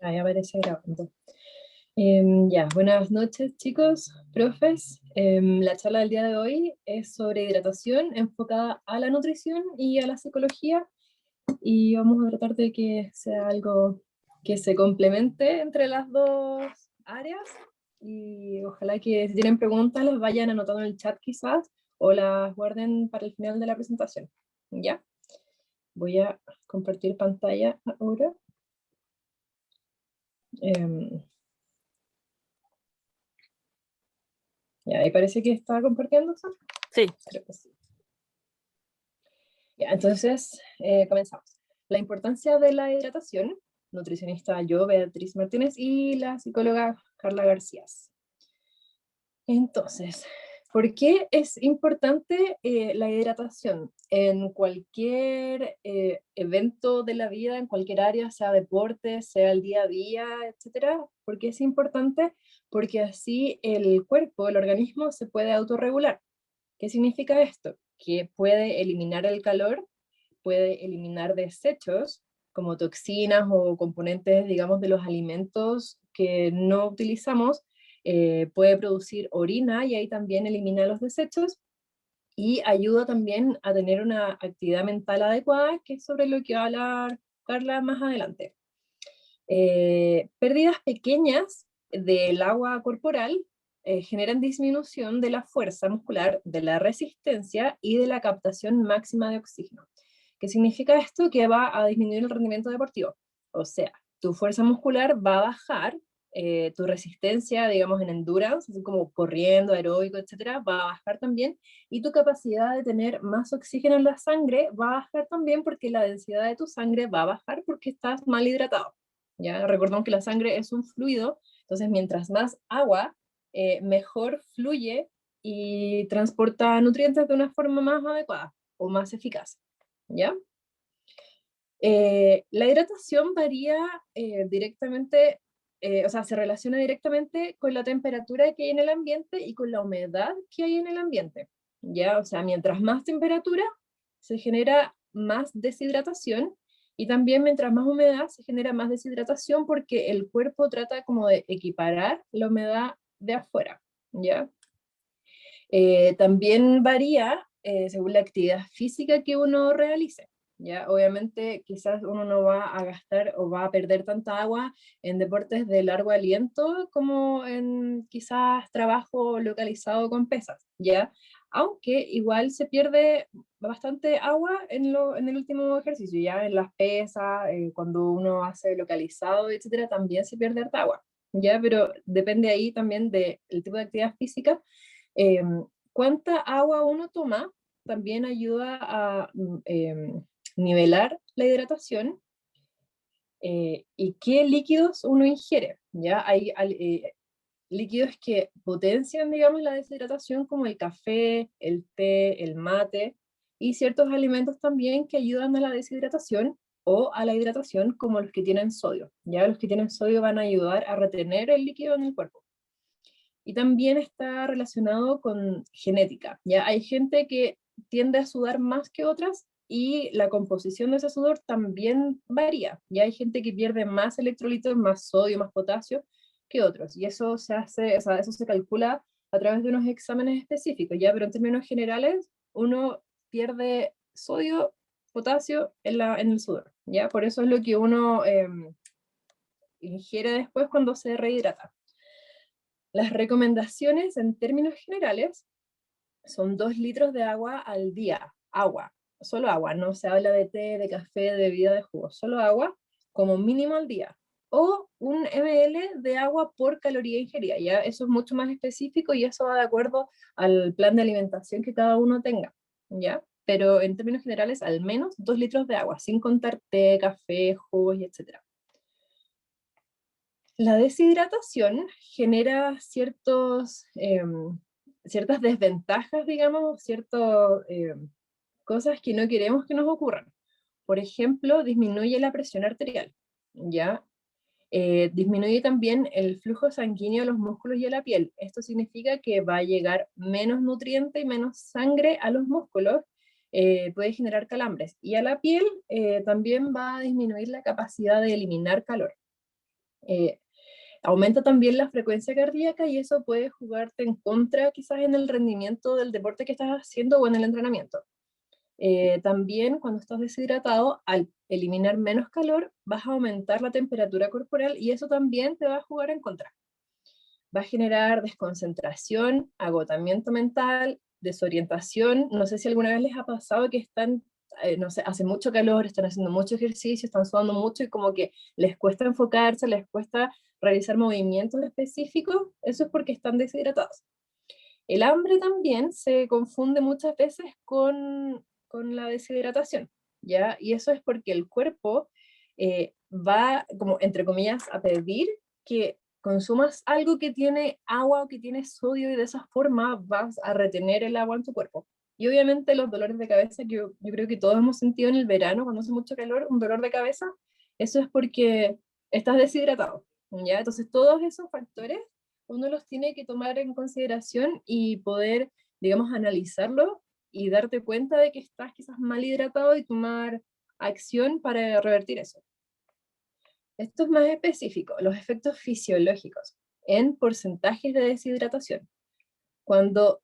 Ahí aparece grabando. Ya, buenas noches chicos, profes. La charla del día de hoy es sobre hidratación enfocada a la nutrición y a la psicología y vamos a tratar de que sea algo que se complemente entre las dos áreas y ojalá que si tienen preguntas las vayan anotando en el chat quizás o las guarden para el final de la presentación. ¿Ya? Voy a compartir pantalla ahora. Em, Ya, ahí parece que está compartiendo, ¿sí? Sí. Creo que sí. Ya, entonces, comenzamos. La importancia de la hidratación, nutricionista yo, Beatriz Martínez, y la psicóloga Carla García. Entonces, ¿por qué es importante la hidratación en cualquier evento de la vida, en cualquier área, sea deporte, sea el día a día, etcétera? ¿Por qué es importante? Porque así el cuerpo, el organismo se puede autorregular. ¿Qué significa esto? Que puede eliminar el calor, puede eliminar desechos como toxinas o componentes, digamos, de los alimentos que no utilizamos, puede producir orina y ahí también elimina los desechos y ayuda también a tener una actividad mental adecuada, que es sobre lo que va a hablar Carla más adelante. Pérdidas pequeñas del agua corporal generan disminución de la fuerza muscular, de la resistencia y de la captación máxima de oxígeno. ¿Qué significa esto? Que va a disminuir el rendimiento deportivo. O sea, tu fuerza muscular va a bajar, tu resistencia, digamos, en endurance, así como corriendo, aeróbico, etcétera, va a bajar también, y tu capacidad de tener más oxígeno en la sangre va a bajar también porque la densidad de tu sangre va a bajar porque estás mal hidratado. ¿Ya? Recordemos que la sangre es un fluido, entonces mientras más agua, mejor fluye y transporta nutrientes de una forma más adecuada o más eficaz. ¿Ya? La hidratación varía directamente, o sea, se relaciona directamente con la temperatura que hay en el ambiente y con la humedad que hay en el ambiente. ¿Ya? O sea, mientras más temperatura, se genera más deshidratación y también mientras más humedad se genera más deshidratación porque el cuerpo trata como de equiparar la humedad de afuera, ¿ya? También varía según la actividad física que uno realice. ¿Ya? Obviamente quizás uno no va a gastar o va a perder tanta agua en deportes de largo aliento como en quizás trabajo localizado con pesas, ¿ya? Aunque igual se pierde bastante agua en el último ejercicio, ya en las pesas, cuando uno hace localizado, etcétera, también se pierde harta agua, ¿ya? Pero depende ahí también del tipo de actividad física. Cuánta agua uno toma también ayuda a nivelar la hidratación y qué líquidos uno ingiere. ¿Ya? Hay líquidos que potencian, digamos, la deshidratación, como el café, el té, el mate, y ciertos alimentos también que ayudan a la deshidratación o a la hidratación, como los que tienen sodio. ¿Ya? Los que tienen sodio van a ayudar a retener el líquido en el cuerpo. Y también está relacionado con genética. Ya hay gente que tiende a sudar más que otras y la composición de ese sudor también varía. Ya hay gente que pierde más electrolitos, más sodio, más potasio que otros. Y eso se hace, o sea, eso se calcula a través de unos exámenes específicos, ya, pero en términos generales, uno pierde sodio, potasio en el sudor, ya. Por eso es lo que uno ingiere después cuando se rehidrata. Las recomendaciones en términos generales son 2 litros de agua al día, agua, solo agua, no se habla de té, de café, de bebida de jugo, solo agua como mínimo al día, o 1 ml de agua por caloría ingerida, ya eso es mucho más específico y eso va de acuerdo al plan de alimentación que cada uno tenga, ¿ya? Pero en términos generales, al menos 2 litros de agua, sin contar té, café, jugos y etc. La deshidratación genera ciertas desventajas, digamos, ciertas cosas que no queremos que nos ocurran. Por ejemplo, disminuye la presión arterial, ¿ya? Disminuye también el flujo sanguíneo a los músculos y a la piel. Esto significa que va a llegar menos nutriente y menos sangre a los músculos, puede generar calambres. Y a la piel también va a disminuir la capacidad de eliminar calor. Eh, Aumenta también la frecuencia cardíaca y eso puede jugarte en contra quizás en el rendimiento del deporte que estás haciendo o en el entrenamiento. También cuando estás deshidratado, al eliminar menos calor, vas a aumentar la temperatura corporal y eso también te va a jugar en contra. Va a generar desconcentración, agotamiento mental, desorientación. No sé si alguna vez les ha pasado que están, no sé, hace mucho calor, están haciendo mucho ejercicio, están sudando mucho y como que les cuesta enfocarse, les cuesta realizar movimientos específicos. Eso es porque están deshidratados. El hambre también se confunde muchas veces con la deshidratación, ¿ya? Y eso es porque el cuerpo va, como entre comillas, a pedir que consumas algo que tiene agua o que tiene sodio y de esa forma vas a retener el agua en tu cuerpo. Y obviamente los dolores de cabeza que yo creo que todos hemos sentido en el verano cuando hace mucho calor, un dolor de cabeza, eso es porque estás deshidratado, ¿ya? Entonces todos esos factores uno los tiene que tomar en consideración y poder, digamos, analizarlo y darte cuenta de que estás quizás mal hidratado y tomar acción para revertir eso. Esto es más específico, los efectos fisiológicos en porcentajes de deshidratación. Cuando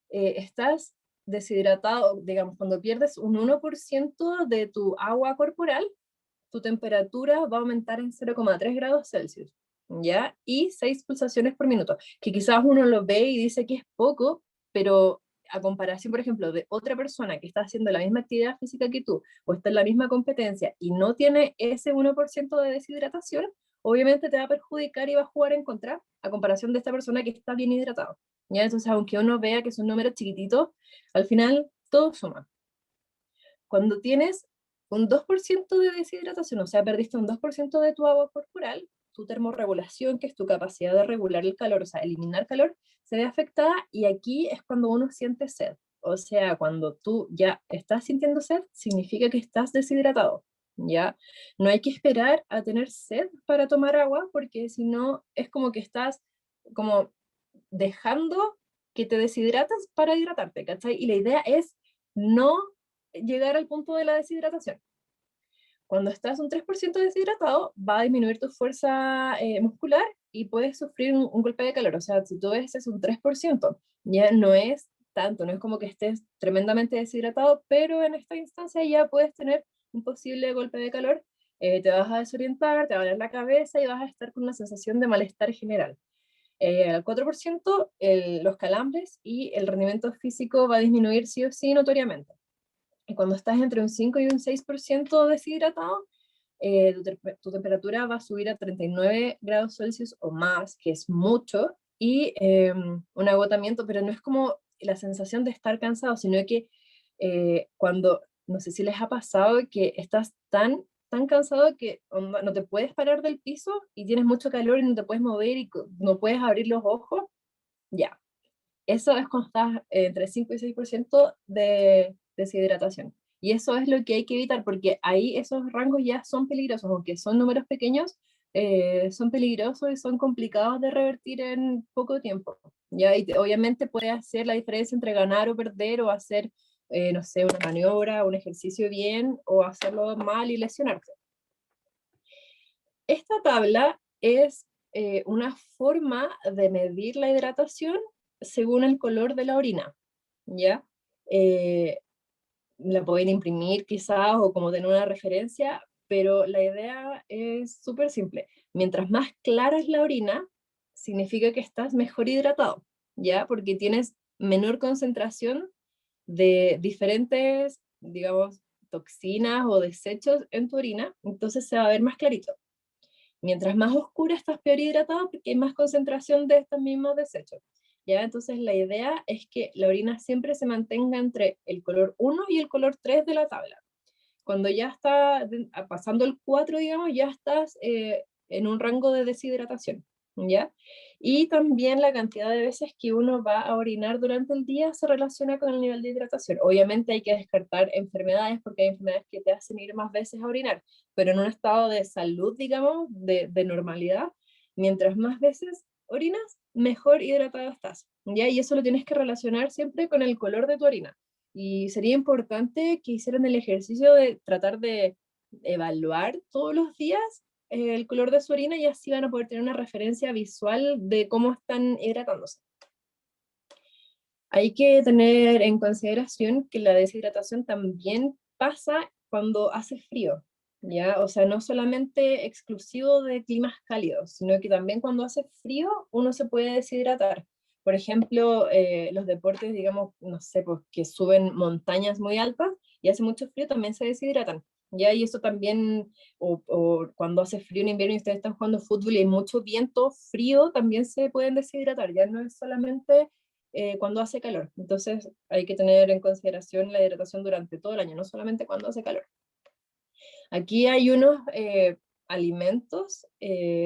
estás deshidratado, digamos, cuando pierdes un 1% de tu agua corporal, tu temperatura va a aumentar en 0,3 grados Celsius, ¿ya? Y 6 pulsaciones por minuto, que quizás uno lo ve y dice que es poco, pero a comparación, por ejemplo, de otra persona que está haciendo la misma actividad física que tú, o está en la misma competencia y no tiene ese 1% de deshidratación, obviamente te va a perjudicar y va a jugar en contra, a comparación de esta persona que está bien hidratado, ¿ya? Entonces, aunque uno vea que son números chiquititos, al final todo suma. Cuando tienes un 2% de deshidratación, o sea, perdiste un 2% de tu agua corporal, tu termorregulación, que es tu capacidad de regular el calor, o sea, eliminar calor, se ve afectada y aquí es cuando uno siente sed. O sea, cuando tú ya estás sintiendo sed, significa que estás deshidratado, ¿ya? No hay que esperar a tener sed para tomar agua, porque si no, es como que estás como dejando que te deshidratas para hidratarte, ¿cachai? Y la idea es no llegar al punto de la deshidratación. Cuando estás un 3% deshidratado, va a disminuir tu fuerza muscular y puedes sufrir un golpe de calor. O sea, si tú ves es un 3%, ya no es tanto, no es como que estés tremendamente deshidratado, pero en esta instancia ya puedes tener un posible golpe de calor, te vas a desorientar, te va a doler la cabeza y vas a estar con una sensación de malestar general. Al 4%, los calambres y el rendimiento físico va a disminuir sí o sí notoriamente. Y cuando estás entre un 5 y un 6% deshidratado, tu temperatura va a subir a 39 grados Celsius o más, que es mucho, y un agotamiento, pero no es como la sensación de estar cansado, sino que cuando, no sé si les ha pasado que estás tan cansado que no te puedes parar del piso y tienes mucho calor y no te puedes mover y no puedes abrir los ojos, ya. Eso es cuando estás entre 5 y 6% de deshidratación. Y eso es lo que hay que evitar, porque ahí esos rangos ya son peligrosos, aunque son números pequeños, son peligrosos y son complicados de revertir en poco tiempo. ¿Ya? Y obviamente puede hacer la diferencia entre ganar o perder, o hacer, no sé, una maniobra, un ejercicio bien, o hacerlo mal y lesionarte. Esta tabla es una forma de medir la hidratación según el color de la orina, ¿ya? Eh, la pueden imprimir quizás o como tener una referencia, pero la idea es súper simple. Mientras más clara es la orina, significa que estás mejor hidratado, ¿ya? Porque tienes menor concentración de diferentes, digamos, toxinas o desechos en tu orina, entonces se va a ver más clarito. Mientras más oscura estás, peor hidratado porque hay más concentración de estos mismos desechos. ¿Ya? Entonces la idea es que la orina siempre se mantenga entre el color 1 y el color 3 de la tabla. Cuando ya está pasando el 4, digamos, ya estás en un rango de deshidratación, ¿ya? Y también la cantidad de veces que uno va a orinar durante el día se relaciona con el nivel de hidratación. Obviamente hay que descartar enfermedades porque hay enfermedades que te hacen ir más veces a orinar, pero en un estado de salud, digamos, de normalidad, mientras más veces orinas, mejor hidratado estás, ¿ya? Y eso lo tienes que relacionar siempre con el color de tu orina. Y sería importante que hicieran el ejercicio de tratar de evaluar todos los días el color de su orina y así van a poder tener una referencia visual de cómo están hidratándose. Hay que tener en consideración que la deshidratación también pasa cuando hace frío, ¿ya? O sea, no solamente exclusivo de climas cálidos, sino que también cuando hace frío uno se puede deshidratar. Por ejemplo, los deportes, digamos, no sé, pues que suben montañas muy altas y hace mucho frío, también se deshidratan. ¿Ya? Y eso también, o cuando hace frío en invierno y ustedes están jugando fútbol y hay mucho viento, frío, también se pueden deshidratar. Ya no es solamente cuando hace calor. Entonces hay que tener en consideración la hidratación durante todo el año, no solamente cuando hace calor. Aquí hay unos alimentos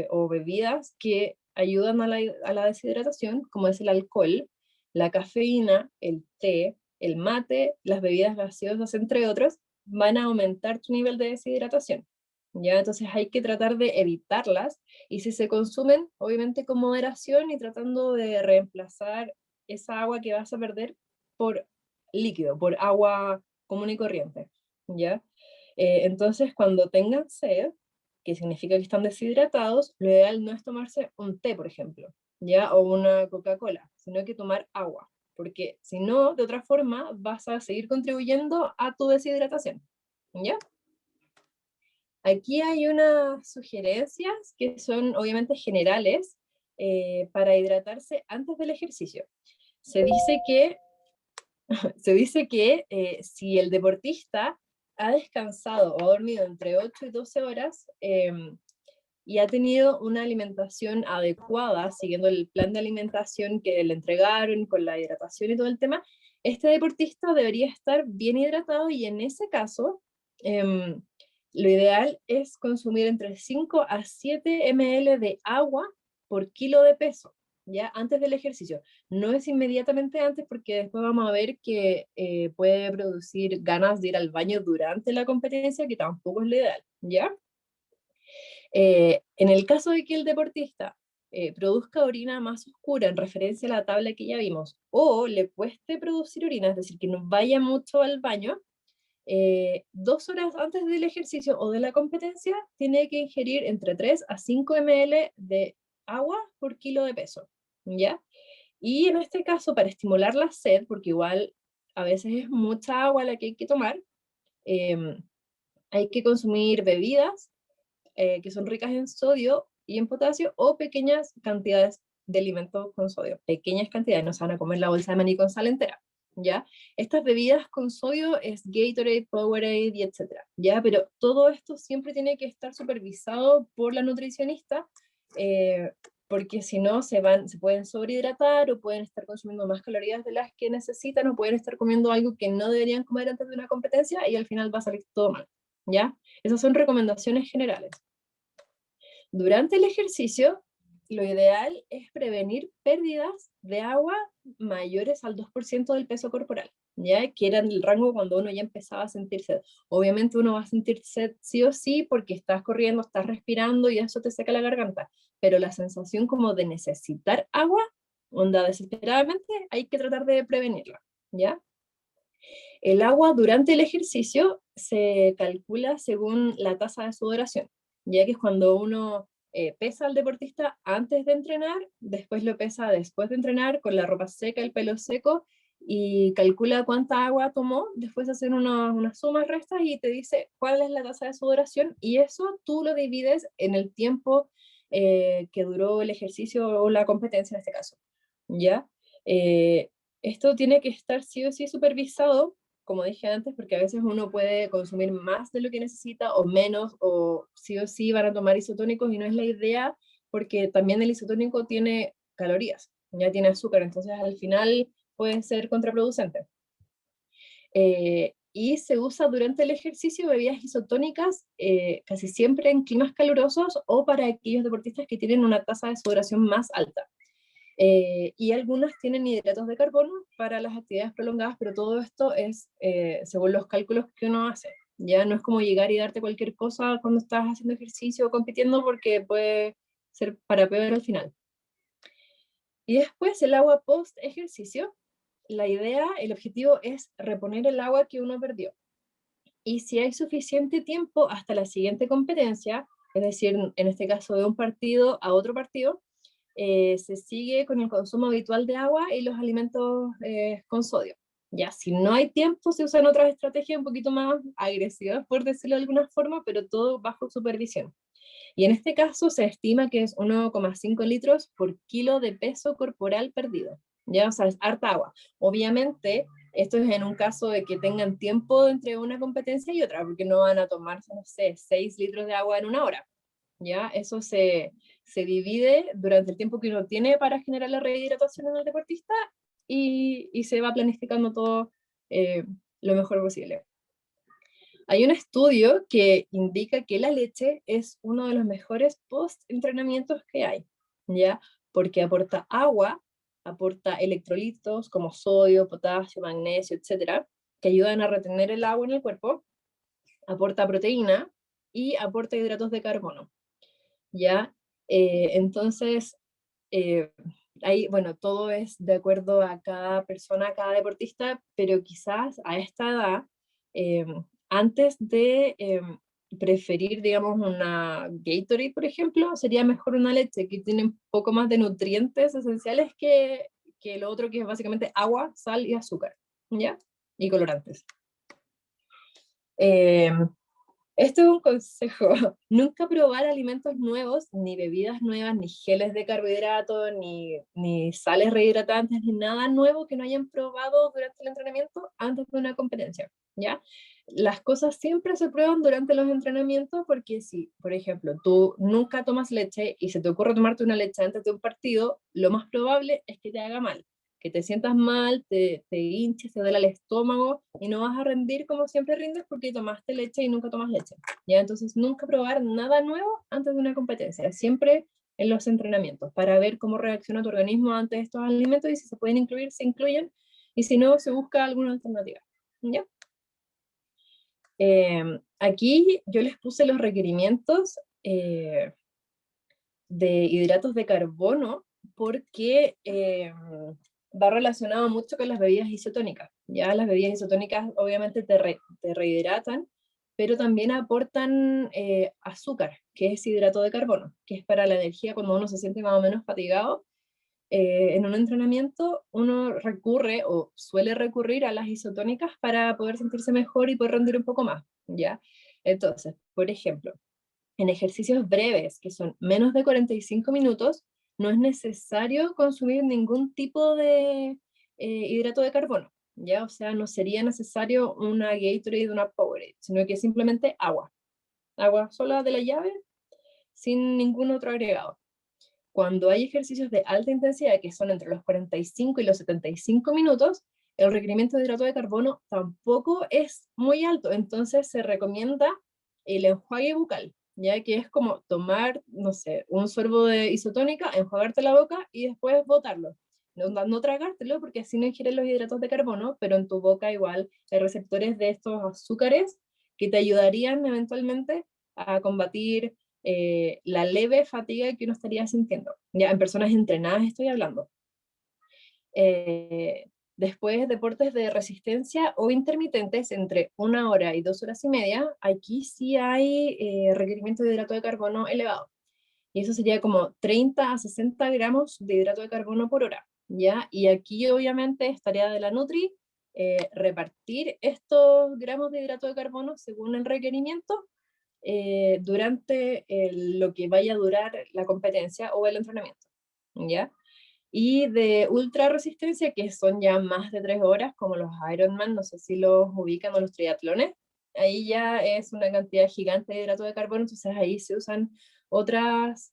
o bebidas que ayudan a la deshidratación, como es el alcohol, la cafeína, el té, el mate, las bebidas gaseosas, entre otros, van a aumentar tu nivel de deshidratación. ¿Ya? Entonces hay que tratar de evitarlas y si se consumen, obviamente con moderación y tratando de reemplazar esa agua que vas a perder por líquido, por agua común y corriente. ¿Ya? Entonces, cuando tengan sed, que significa que están deshidratados, lo ideal no es tomarse un té, por ejemplo, ¿ya? O una Coca-Cola, sino que tomar agua, porque si no, de otra forma, vas a seguir contribuyendo a tu deshidratación, ¿ya? Aquí hay unas sugerencias que son obviamente generales para hidratarse antes del ejercicio. Se dice que si el deportista ha descansado o ha dormido entre 8 y 12 horas y ha tenido una alimentación adecuada, siguiendo el plan de alimentación que le entregaron con la hidratación y todo el tema, este deportista debería estar bien hidratado y en ese caso lo ideal es consumir entre 5 a 7 ml de agua por kilo de peso, ya antes del ejercicio. No es inmediatamente antes porque después vamos a ver que puede producir ganas de ir al baño durante la competencia, que tampoco es lo ideal, ¿ya? En el caso de que el deportista produzca orina más oscura en referencia a la tabla que ya vimos, o le cueste producir orina, es decir, que no vaya mucho al baño, 2 horas antes del ejercicio o de la competencia, tiene que ingerir entre 3 a 5 ml de agua por kilo de peso, ¿ya? Y en este caso, para estimular la sed, porque igual a veces es mucha agua la que hay que tomar, hay que consumir bebidas que son ricas en sodio y en potasio o pequeñas cantidades de alimentos con sodio. Pequeñas cantidades, no se van a comer la bolsa de maní con sal entera. ¿Ya? Estas bebidas con sodio es Gatorade, Powerade y etcétera, ¿ya? Pero todo esto siempre tiene que estar supervisado por la nutricionista eh, porque si no se pueden sobrehidratar o pueden estar consumiendo más calorías de las que necesitan o pueden estar comiendo algo que no deberían comer antes de una competencia y al final va a salir todo mal, ¿ya? Esas son recomendaciones generales. Durante el ejercicio, lo ideal es prevenir pérdidas de agua mayores al 2% del peso corporal, ¿ya? Que era el rango cuando uno ya empezaba a sentir sed. Obviamente uno va a sentir sed sí o sí porque estás corriendo, estás respirando y eso te seca la garganta, pero la sensación como de necesitar agua, onda desesperadamente, hay que tratar de prevenirla, ¿ya? El agua durante el ejercicio se calcula según la tasa de sudoración, ya que es cuando uno pesa al deportista antes de entrenar, después lo pesa después de entrenar con la ropa seca, el pelo seco, y calcula cuánta agua tomó, después hacen unas sumas, restas y te dice cuál es la tasa de sudoración, y eso tú lo divides en el tiempo que duró el ejercicio o la competencia en este caso, ¿ya? Esto tiene que estar sí o sí supervisado como dije antes, porque a veces uno puede consumir más de lo que necesita o menos, o sí van a tomar isotónicos y no es la idea, porque también el isotónico tiene calorías, ya tiene azúcar, entonces al final puede ser contraproducente. Y se usa durante el ejercicio bebidas isotónicas casi siempre en climas calurosos o para aquellos deportistas que tienen una tasa de sudoración más alta. Y algunas tienen hidratos de carbono para las actividades prolongadas, pero todo esto es según los cálculos que uno hace. Ya no es como llegar y darte cualquier cosa cuando estás haciendo ejercicio o compitiendo porque puede ser para peor al final. Y después el agua post ejercicio, la idea, el objetivo es reponer el agua que uno perdió. Y si hay suficiente tiempo hasta la siguiente competencia, es decir, en este caso de un partido a otro partido, se sigue con el consumo habitual de agua y los alimentos con sodio. Ya, si no hay tiempo, se usan otras estrategias un poquito más agresivas, por decirlo de alguna forma, pero todo bajo supervisión. Y en este caso se estima que es 1,5 litros por kilo de peso corporal perdido. Ya, o sea, es harta agua. Obviamente, esto es en un caso de que tengan tiempo entre una competencia y otra, porque no van a tomarse, no sé, 6 litros de agua en una hora. ¿Ya? Eso se divide durante el tiempo que uno tiene para generar la rehidratación en el deportista y se va planificando todo lo mejor posible. Hay un estudio que indica que la leche es uno de los mejores post-entrenamientos que hay, ¿ya? Porque aporta agua, aporta electrolitos como sodio, potasio, magnesio, etcétera, que ayudan a retener el agua en el cuerpo, aporta proteína y aporta hidratos de carbono. ¿Ya? Entonces, eh, ahí, bueno, todo es de acuerdo a cada persona, a cada deportista, pero quizás a esta edad, eh, antes de preferir, digamos, una Gatorade, por ejemplo, sería mejor una leche que tiene un poco más de nutrientes esenciales que lo otro que es básicamente agua, sal y azúcar, ¿ya? Y colorantes. Eh, Esto es un consejo. Nunca probar alimentos nuevos, ni bebidas nuevas, ni geles de carbohidratos, ni sales rehidratantes, ni nada nuevo que no hayan probado durante el entrenamiento antes de una competencia, ¿ya? Las cosas siempre se prueban durante los entrenamientos porque si, por ejemplo, tú nunca tomas leche y se te ocurre tomarte una leche antes de un partido, lo más probable es que te haga mal, que te sientas mal, te hinches, te duele el estómago y no vas a rendir como siempre rindes porque tomaste leche y nunca tomas leche. ¿Ya? Entonces, nunca probar nada nuevo antes de una competencia, siempre en los entrenamientos, para ver cómo reacciona tu organismo ante estos alimentos y si se pueden incluir, se incluyen, y si no, se busca alguna alternativa. ¿Ya? Aquí yo les puse los requerimientos de hidratos de carbono porque va relacionado mucho con las bebidas isotónicas. Ya las bebidas isotónicas obviamente te rehidratan, pero también aportan azúcar, que es hidrato de carbono, que es para la energía cuando uno se siente más o menos fatigado. En un entrenamiento uno recurre o suele recurrir a las isotónicas para poder sentirse mejor y poder rendir un poco más, ¿ya? Entonces, por ejemplo, en ejercicios breves, que son menos de 45 minutos, no es necesario consumir ningún tipo de hidrato de carbono, ¿ya? O sea, no sería necesario una Gatorade, una Powerade, sino que simplemente agua. Agua sola de la llave, sin ningún otro agregado. Cuando hay ejercicios de alta intensidad, que son entre los 45 y los 75 minutos, el requerimiento de hidrato de carbono tampoco es muy alto, entonces se recomienda el enjuague bucal, ya que es como tomar, no sé, un sorbo de isotónica, enjuagarte la boca y después botarlo. No tragártelo porque así no ingieres los hidratos de carbono, pero en tu boca igual hay receptores de estos azúcares que te ayudarían eventualmente a combatir la leve fatiga que uno estaría sintiendo. Ya en personas entrenadas estoy hablando. Después, deportes de resistencia o intermitentes entre 1 hora y 2 horas y media, aquí sí hay requerimiento de hidrato de carbono elevado. Y eso sería como 30 a 60 gramos de hidrato de carbono por hora. ¿Ya? Y aquí obviamente es tarea de la Nutri repartir estos gramos de hidrato de carbono según el requerimiento durante lo que vaya a durar la competencia o el entrenamiento, ¿ya? Y de ultra resistencia, que son ya más de 3 horas, como los Ironman, no sé si los ubican o los triatlones, ahí ya es una cantidad gigante de hidrato de carbono, entonces ahí se usan otras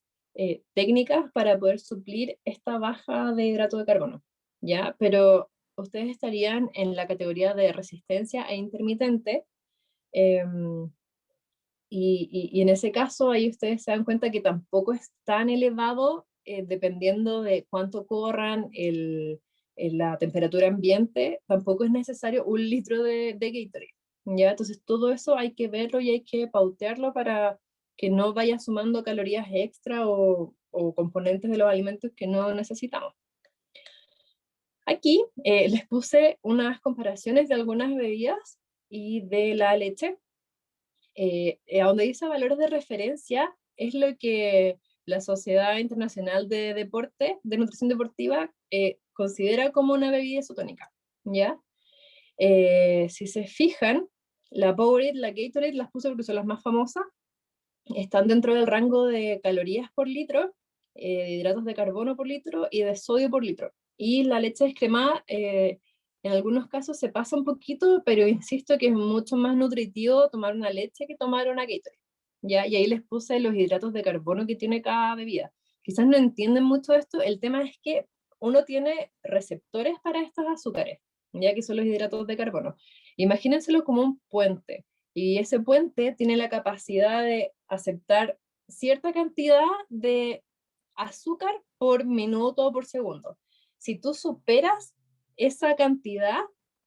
técnicas para poder suplir esta baja de hidrato de carbono, ¿ya? Pero ustedes estarían en la categoría de resistencia e intermitente, eh, y en ese caso, ahí ustedes se dan cuenta que tampoco es tan elevado, dependiendo de cuánto corran, la temperatura ambiente, tampoco es necesario 1 litro de Gatorade, ¿ya? Entonces todo eso hay que verlo y hay que pautearlo para que no vaya sumando calorías extra o componentes de los alimentos que no necesitamos. Aquí les puse unas comparaciones de algunas bebidas y de la leche. A donde dice valores de referencia, es lo que la Sociedad Internacional de Deporte, de Nutrición Deportiva, considera como una bebida isotónica, ¿ya? Si se fijan, la Powerade, la Gatorade, las puse porque son las más famosas, están dentro del rango de calorías por litro, de hidratos de carbono por litro y de sodio por litro. Y la leche descremada, en algunos casos se pasa un poquito, pero insisto que es mucho más nutritivo tomar una leche que tomar una Gatorade, ¿ya? Y ahí les puse los hidratos de carbono que tiene cada bebida. Quizás no entienden mucho esto, el tema es que uno tiene receptores para estos azúcares, ya que son los hidratos de carbono. Imagínenselo como un puente, y ese puente tiene la capacidad de aceptar cierta cantidad de azúcar por minuto o por segundo. Si tú superas esa cantidad,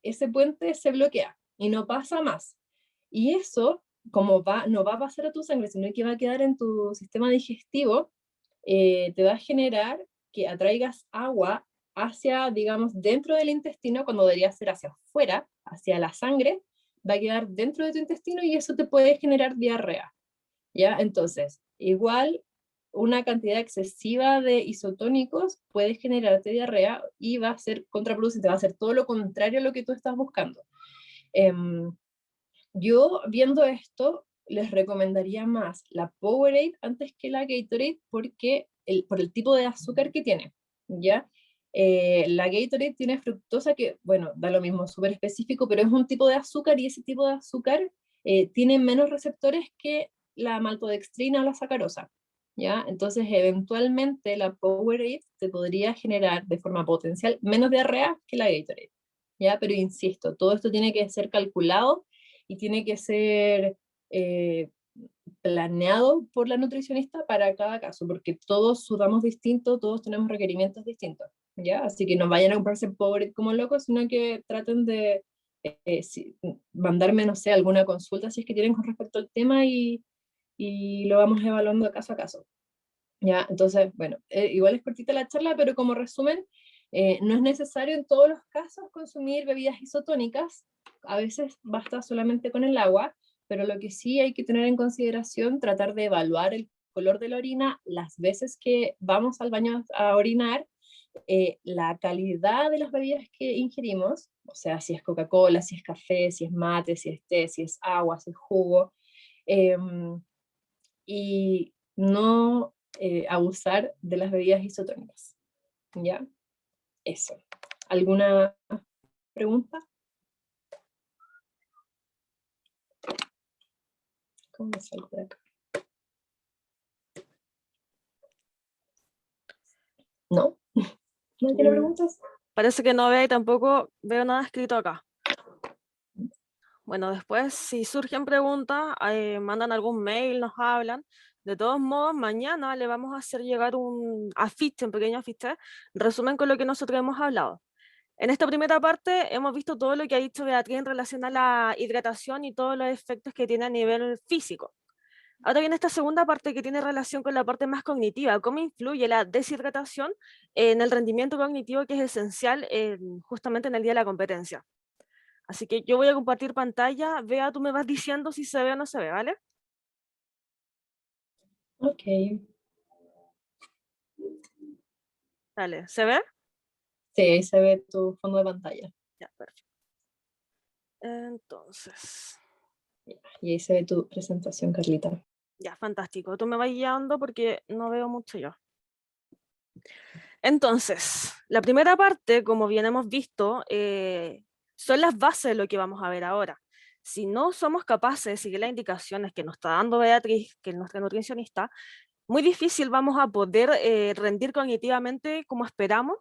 ese puente se bloquea y no pasa más. Y eso, como no va a pasar a tu sangre, sino que va a quedar en tu sistema digestivo, te va a generar que atraigas agua hacia, digamos, dentro del intestino, cuando debería ser hacia afuera, hacia la sangre, va a quedar dentro de tu intestino y eso te puede generar diarrea, ¿ya? Entonces, igual una cantidad excesiva de isotónicos puede generarte diarrea y va a ser contraproducente, va a ser todo lo contrario a lo que tú estás buscando. Yo, viendo esto, les recomendaría más la Powerade antes que la Gatorade porque por el tipo de azúcar que tiene, ¿ya? La Gatorade tiene fructosa que, bueno, da lo mismo, súper específico, pero es un tipo de azúcar y ese tipo de azúcar tiene menos receptores que la maltodextrina o la sacarosa, ¿ya? Entonces, eventualmente la Powerade te podría generar de forma potencial menos diarrea que la Gatorade, ¿ya? Pero insisto, todo esto tiene que ser calculado y tiene que ser eh, planeado por la nutricionista para cada caso, porque todos sudamos distinto, todos tenemos requerimientos distintos, ¿ya? Así que no vayan a comprarse Powerade como locos, sino que traten de mandarme, no sé, alguna consulta si es que tienen con respecto al tema y lo vamos evaluando caso a caso. ¿Ya? Entonces, bueno, igual es cortita la charla, pero como resumen, no es necesario en todos los casos consumir bebidas isotónicas, a veces basta solamente con el agua, pero lo que sí hay que tener en consideración, tratar de evaluar el color de la orina las veces que vamos al baño a orinar, la calidad de las bebidas que ingerimos, o sea, si es Coca-Cola, si es café, si es mate, si es té, si es agua, si es jugo, em, y no abusar de las bebidas isotónicas. ¿Ya? Eso. ¿Alguna pregunta? ¿Cómo me salgo de acá? ¿No? ¿No tiene preguntas? Parece que no veo y tampoco veo nada escrito acá. Bueno, después, si surgen preguntas, mandan algún mail, nos hablan. De todos modos, mañana le vamos a hacer llegar un afiche, un pequeño afiche, resumen con lo que nosotros hemos hablado. En esta primera parte hemos visto todo lo que ha dicho Beatriz en relación a la hidratación y todos los efectos que tiene a nivel físico. Ahora viene esta segunda parte que tiene relación con la parte más cognitiva, cómo influye la deshidratación en el rendimiento cognitivo que es esencial justamente en el día de la competencia. Así que yo voy a compartir pantalla. Vea, tú me vas diciendo si se ve o no se ve, ¿vale? Ok. Dale, ¿se ve? Sí, ahí se ve tu fondo de pantalla. Ya, perfecto. Entonces, Y ahí se ve tu presentación, Carlita. ya, fantástico. Tú me vas guiando porque no veo mucho yo. Entonces, la primera parte, como bien hemos visto, son las bases de lo que vamos a ver ahora. Si no somos capaces de seguir las indicaciones que nos está dando Beatriz, que es nuestra nutricionista, muy difícil vamos a poder rendir cognitivamente como esperamos,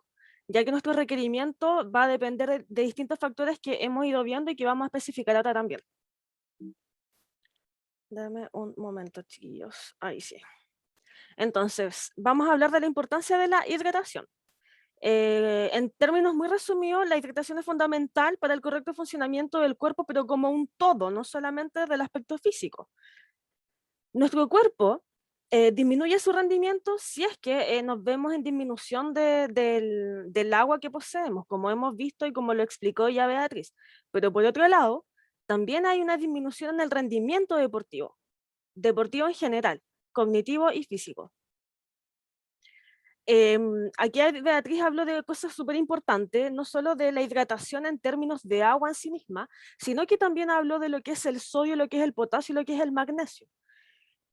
ya que nuestro requerimiento va a depender de distintos factores que hemos ido viendo y que vamos a especificar ahora también. Dame un momento, chiquillos. Ahí sí. Entonces, vamos a hablar de la importancia de la hidratación. En términos muy resumidos, la hidratación es fundamental para el correcto funcionamiento del cuerpo, pero como un todo, no solamente del aspecto físico. Nuestro cuerpo disminuye su rendimiento si es que nos vemos en disminución del agua que poseemos, como hemos visto y como lo explicó ya Beatriz. Pero por otro lado, también hay una disminución en el rendimiento deportivo en general. cognitivo y físico. Aquí Beatriz habló de cosas súper importantes, no solo de la hidratación en términos de agua en sí misma, sino que también habló de lo que es el sodio, lo que es el potasio y lo que es el magnesio.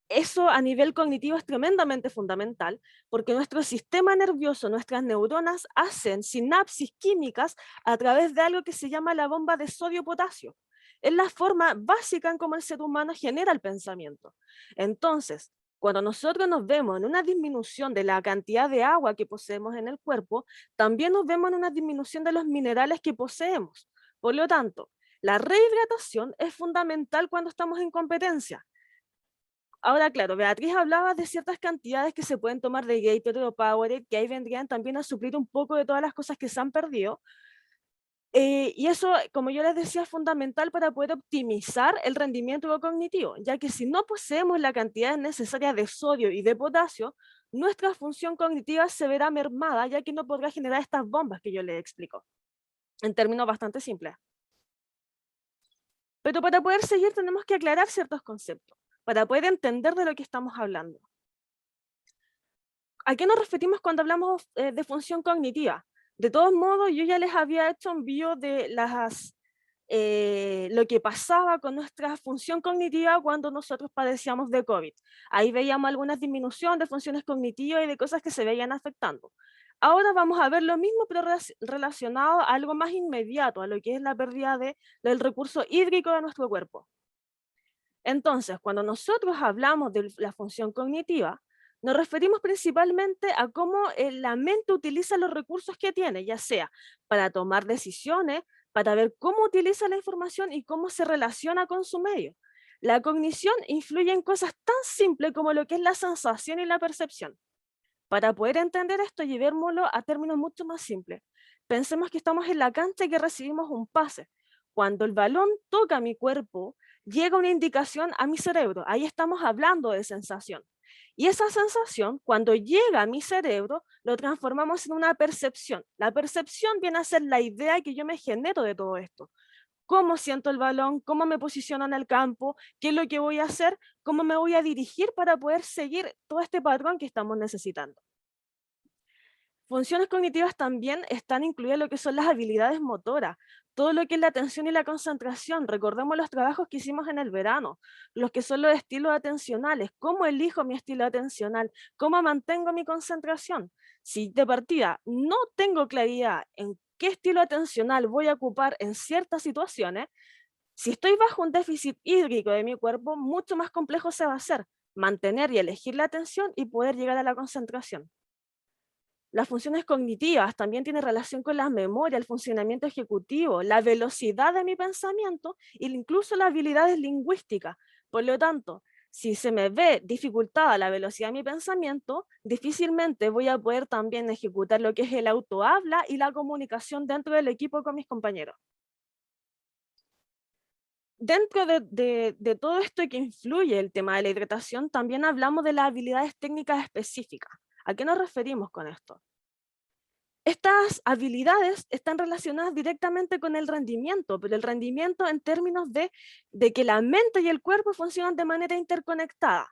Eso a nivel cognitivo es tremendamente fundamental, porque nuestro sistema nervioso, nuestras neuronas hacen sinapsis químicas a través de algo que se llama la bomba de sodio-potasio. Es la forma básica en cómo el ser humano genera el pensamiento. Entonces, cuando nosotros nos vemos en una disminución de la cantidad de agua que poseemos en el cuerpo, también nos vemos en una disminución de los minerales que poseemos. Por lo tanto, la rehidratación es fundamental cuando estamos en competencia. Ahora, claro, Beatriz hablaba de ciertas cantidades que se pueden tomar de Gatorade o Powerade, que ahí vendrían también a suplir un poco de todas las cosas que se han perdido. Y eso, como yo les decía, es fundamental para poder optimizar el rendimiento cognitivo, ya que si no poseemos la cantidad necesaria de sodio y de potasio, nuestra función cognitiva se verá mermada, ya que no podrá generar estas bombas que yo les explico, en términos bastante simples. Pero para poder seguir tenemos que aclarar ciertos conceptos, para poder entender de lo que estamos hablando. ¿A qué nos referimos cuando hablamos de función cognitiva? De todos modos, yo ya les había hecho envío de lo que pasaba con nuestra función cognitiva cuando nosotros padecíamos de COVID. Ahí veíamos algunas disminuciones de funciones cognitivas y de cosas que se veían afectando. Ahora vamos a ver lo mismo, pero relacionado a algo más inmediato, a lo que es la pérdida del recurso hídrico de nuestro cuerpo. Entonces, cuando nosotros hablamos de la función cognitiva, nos referimos principalmente a cómo la mente utiliza los recursos que tiene, ya sea para tomar decisiones, para ver cómo utiliza la información y cómo se relaciona con su medio. La cognición influye en cosas tan simples como lo que es la sensación y la percepción. Para poder entender esto, llevémoslo a términos mucho más simples. Pensemos que estamos en la cancha y que recibimos un pase. Cuando el balón toca mi cuerpo, llega una indicación a mi cerebro. Ahí estamos hablando de sensación. Y esa sensación, cuando llega a mi cerebro, lo transformamos en una percepción. La percepción viene a ser la idea que yo me genero de todo esto. Cómo siento el balón, cómo me posiciono en el campo, qué es lo que voy a hacer, cómo me voy a dirigir para poder seguir todo este patrón que estamos necesitando. Funciones cognitivas también están incluidas lo que son las habilidades motoras, todo lo que es la atención y la concentración. Recordemos los trabajos que hicimos en el verano, los que son los estilos atencionales, cómo elijo mi estilo atencional, cómo mantengo mi concentración. Si de partida no tengo claridad en qué estilo atencional voy a ocupar en ciertas situaciones, si estoy bajo un déficit hídrico de mi cuerpo, mucho más complejo se va a hacer mantener y elegir la atención y poder llegar a la concentración. Las funciones cognitivas también tienen relación con la memoria, el funcionamiento ejecutivo, la velocidad de mi pensamiento e incluso las habilidades lingüísticas. Por lo tanto, si se me ve dificultada la velocidad de mi pensamiento, difícilmente voy a poder también ejecutar lo que es el autohabla y la comunicación dentro del equipo con mis compañeros. Dentro de todo esto que influye el tema de la hidratación, también hablamos de las habilidades técnicas específicas. ¿A qué nos referimos con esto? Estas habilidades están relacionadas directamente con el rendimiento, pero el rendimiento en términos de que la mente y el cuerpo funcionan de manera interconectada.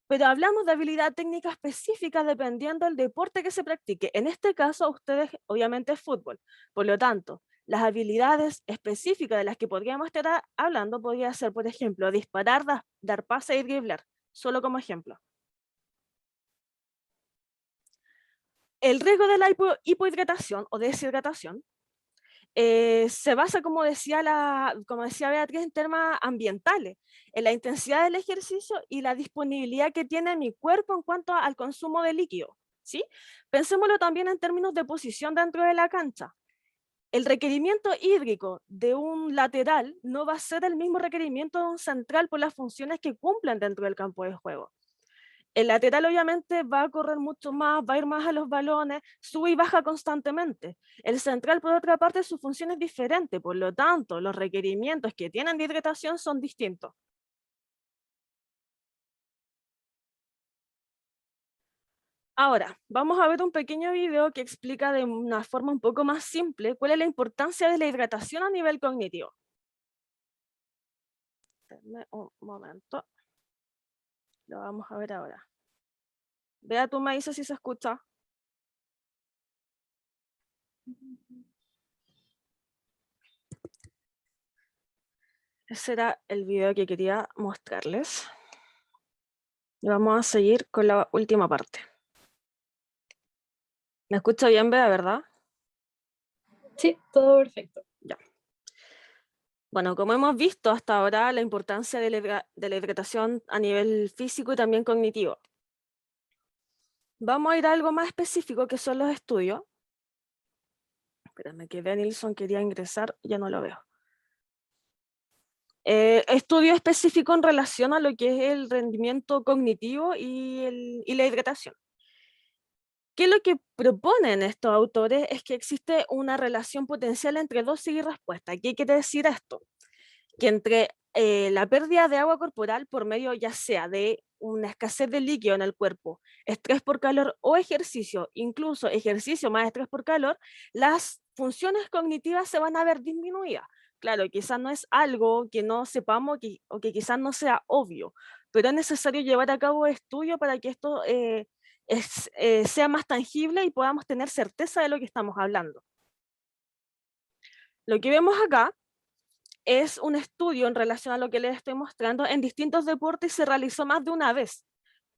Pero hablamos de habilidad técnica específica dependiendo del deporte que se practique. En este caso, ustedes obviamente es fútbol. Por lo tanto, las habilidades específicas de las que podríamos estar hablando podría ser, por ejemplo, disparar, dar pase y driblar, solo como ejemplo. El riesgo de la hipohidratación o deshidratación se basa, como decía Beatriz, en temas ambientales, en la intensidad del ejercicio y la disponibilidad que tiene mi cuerpo en cuanto al consumo de líquido, ¿sí? Pensémoslo también en términos de posición dentro de la cancha. El requerimiento hídrico de un lateral no va a ser el mismo requerimiento de un central por las funciones que cumplen dentro del campo de juego. El lateral obviamente va a correr mucho más, va a ir más a los balones, sube y baja constantemente. El central, por otra parte, su función es diferente, por lo tanto, los requerimientos que tienen de hidratación son distintos. Ahora, vamos a ver un pequeño video que explica de una forma un poco más simple cuál es la importancia de la hidratación a nivel cognitivo. Denme un momento. Lo vamos a ver ahora. Vea, tú me dices si se escucha. Ese era el video que quería mostrarles. Y vamos a seguir con la última parte. ¿Me escucha bien, Bea, verdad? Sí, todo perfecto. Ya. Bueno, como hemos visto hasta ahora, la importancia de la hidratación a nivel físico y también cognitivo. Vamos a ir a algo más específico que son los estudios. Espérame que Nilsson quería ingresar, ya no lo veo. Estudio específico en relación a lo que es el rendimiento cognitivo y la hidratación. ¿Qué es lo que proponen estos autores? Es que existe una relación potencial entre dosis y respuesta. ¿Qué quiere decir esto? Que entre la pérdida de agua corporal por medio ya sea de una escasez de líquido en el cuerpo, estrés por calor o ejercicio, incluso ejercicio más estrés por calor, las funciones cognitivas se van a ver disminuidas. Claro, quizás no es algo que no sepamos o que quizás no sea obvio, pero es necesario llevar a cabo estudios para que esto sea más tangible y podamos tener certeza de lo que estamos hablando. Lo que vemos acá es un estudio en relación a lo que les estoy mostrando en distintos deportes y se realizó más de una vez.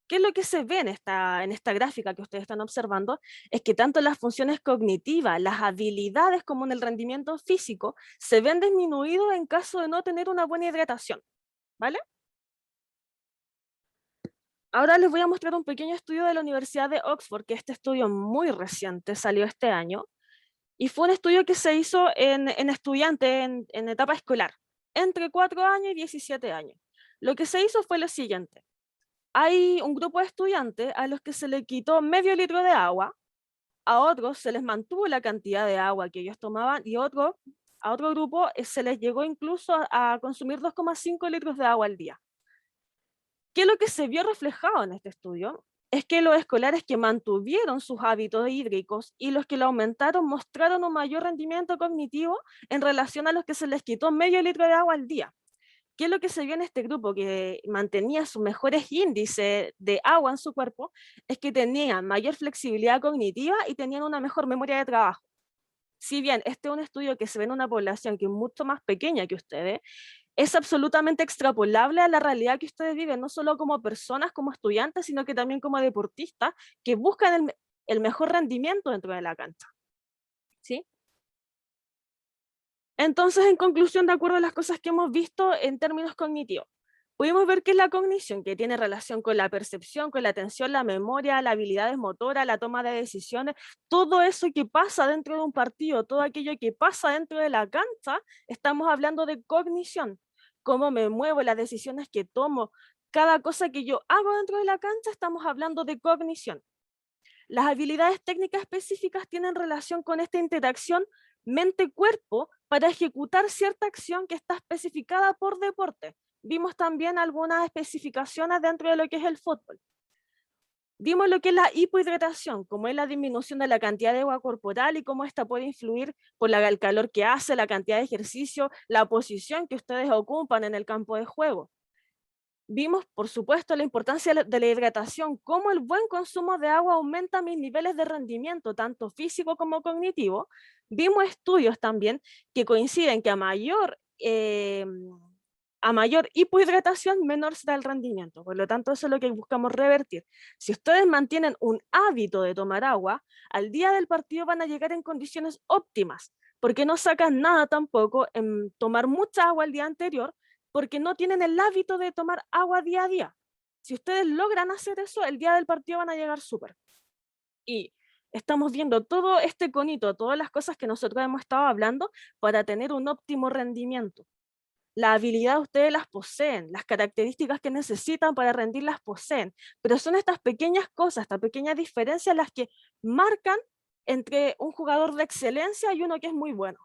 ¿Qué es lo que se ve en esta gráfica que ustedes están observando? Es que tanto las funciones cognitivas, las habilidades como en el rendimiento físico se ven disminuidos en caso de no tener una buena hidratación, ¿vale? Ahora les voy a mostrar un pequeño estudio de la Universidad de Oxford, que este estudio muy reciente, salió este año, y fue un estudio que se hizo en estudiantes en etapa escolar, entre 4 años y 17 años. Lo que se hizo fue lo siguiente. Hay un grupo de estudiantes a los que se les quitó medio litro de agua, a otros se les mantuvo la cantidad de agua que ellos tomaban y a otro grupo se les llegó incluso a consumir 2,5 litros de agua al día. ¿Qué es lo que se vio reflejado en este estudio? Es que los escolares que mantuvieron sus hábitos hídricos y los que lo aumentaron mostraron un mayor rendimiento cognitivo en relación a los que se les quitó medio litro de agua al día. ¿Qué es lo que se vio en este grupo que mantenía sus mejores índices de agua en su cuerpo? Es que tenían mayor flexibilidad cognitiva y tenían una mejor memoria de trabajo. Si bien este es un estudio que se ve en una población que es mucho más pequeña que ustedes, es absolutamente extrapolable a la realidad que ustedes viven, no solo como personas, como estudiantes, sino que también como deportistas que buscan el mejor rendimiento dentro de la cancha. ¿Sí? Entonces, en conclusión, de acuerdo a las cosas que hemos visto en términos cognitivos, pudimos ver que es la cognición que tiene relación con la percepción, con la atención, la memoria, las habilidades motoras, la toma de decisiones, todo eso que pasa dentro de un partido, todo aquello que pasa dentro de la cancha, estamos hablando de cognición. Cómo me muevo, las decisiones que tomo, cada cosa que yo hago dentro de la cancha, estamos hablando de cognición. Las habilidades técnicas específicas tienen relación con esta interacción mente-cuerpo para ejecutar cierta acción que está especificada por deporte. Vimos también algunas especificaciones dentro de lo que es el fútbol. Vimos lo que es la hipohidratación, como es la disminución de la cantidad de agua corporal y cómo esta puede influir por el calor que hace, la cantidad de ejercicio, la posición que ustedes ocupan en el campo de juego. Vimos, por supuesto, la importancia de la hidratación, cómo el buen consumo de agua aumenta mis niveles de rendimiento, tanto físico como cognitivo. Vimos estudios también que coinciden que a mayor hipohidratación, menor será el rendimiento. Por lo tanto, eso es lo que buscamos revertir. Si ustedes mantienen un hábito de tomar agua, al día del partido van a llegar en condiciones óptimas, porque no sacan nada tampoco en tomar mucha agua el día anterior, porque no tienen el hábito de tomar agua día a día. Si ustedes logran hacer eso, el día del partido van a llegar súper. Y estamos viendo todo este conito, todas las cosas que nosotros hemos estado hablando para tener un óptimo rendimiento. La habilidad ustedes las poseen, las características que necesitan para rendir las poseen, pero son estas pequeñas cosas, estas pequeñas diferencias las que marcan entre un jugador de excelencia y uno que es muy bueno.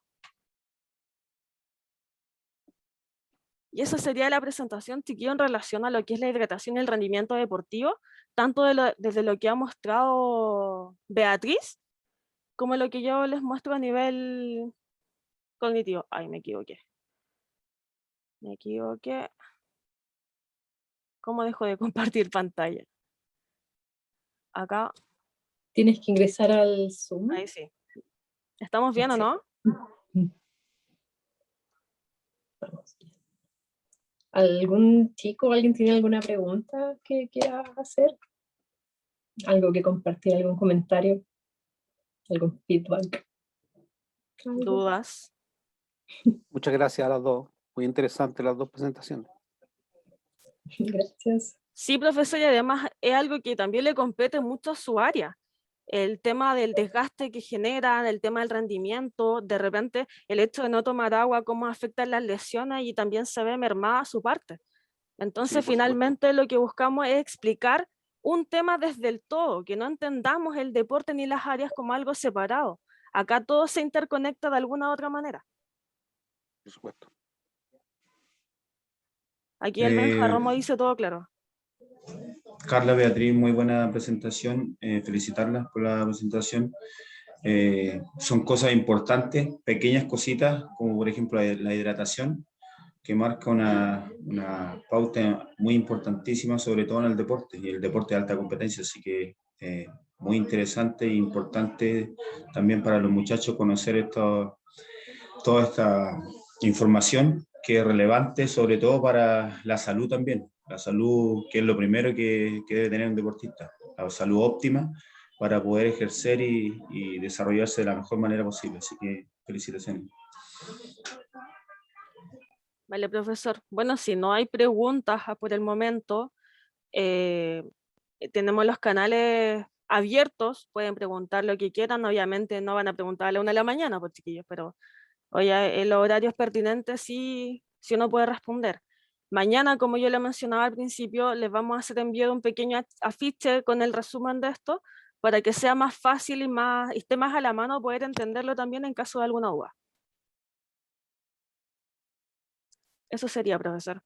Y esa sería la presentación, chiquillo, en relación a lo que es la hidratación y el rendimiento deportivo, tanto desde lo que ha mostrado Beatriz, como lo que yo les muestro a nivel cognitivo. Ay, me equivoqué. Me equivoqué. ¿Cómo dejo de compartir pantalla? Acá, Tienes que ingresar al Zoom. ahí sí. ¿Estamos bien o no? Vamos bien. ¿Algún chico, alguien tiene alguna pregunta que quiera hacer? ¿Algo que compartir, algún comentario? ¿Algún feedback? ¿Algo? ¿Dudas? Muchas gracias a las dos. Muy interesantes las dos presentaciones. Gracias. Sí, profesor, y además es algo que también le compete mucho a su área. El tema del desgaste que genera, el tema del rendimiento, de repente el hecho de no tomar agua, cómo afecta las lesiones y también se ve mermada su parte. Entonces, Sí, por finalmente lo que buscamos es explicar un tema desde el todo, que no entendamos el deporte ni las áreas como algo separado. Acá todo se interconecta de alguna u otra manera. Por supuesto. Aquí el Benja Romo dice todo claro. Carla, Beatriz, muy buena presentación. Felicitarlas por la presentación. Son cosas importantes, pequeñas cositas, como por ejemplo la hidratación, que marca una pauta muy importantísima, sobre todo en el deporte, y el deporte de alta competencia. Así que muy interesante e importante también para los muchachos conocer toda esta información que es relevante, sobre todo para la salud también. La salud, que es lo primero que debe tener un deportista, la salud óptima para poder ejercer y desarrollarse de la mejor manera posible. Así que felicitaciones. Vale, profesor. Bueno, si no hay preguntas por el momento, tenemos los canales abiertos, pueden preguntar lo que quieran, obviamente no van a preguntar a la 1 de la mañana, pues chiquillos, pero oye, en los horarios pertinentes sí uno puede responder. Mañana, como yo le mencionaba al principio, les vamos a hacer envío de un pequeño afiche con el resumen de esto, para que sea más fácil y esté más a la mano poder entenderlo también en caso de alguna duda. Eso sería, profesor.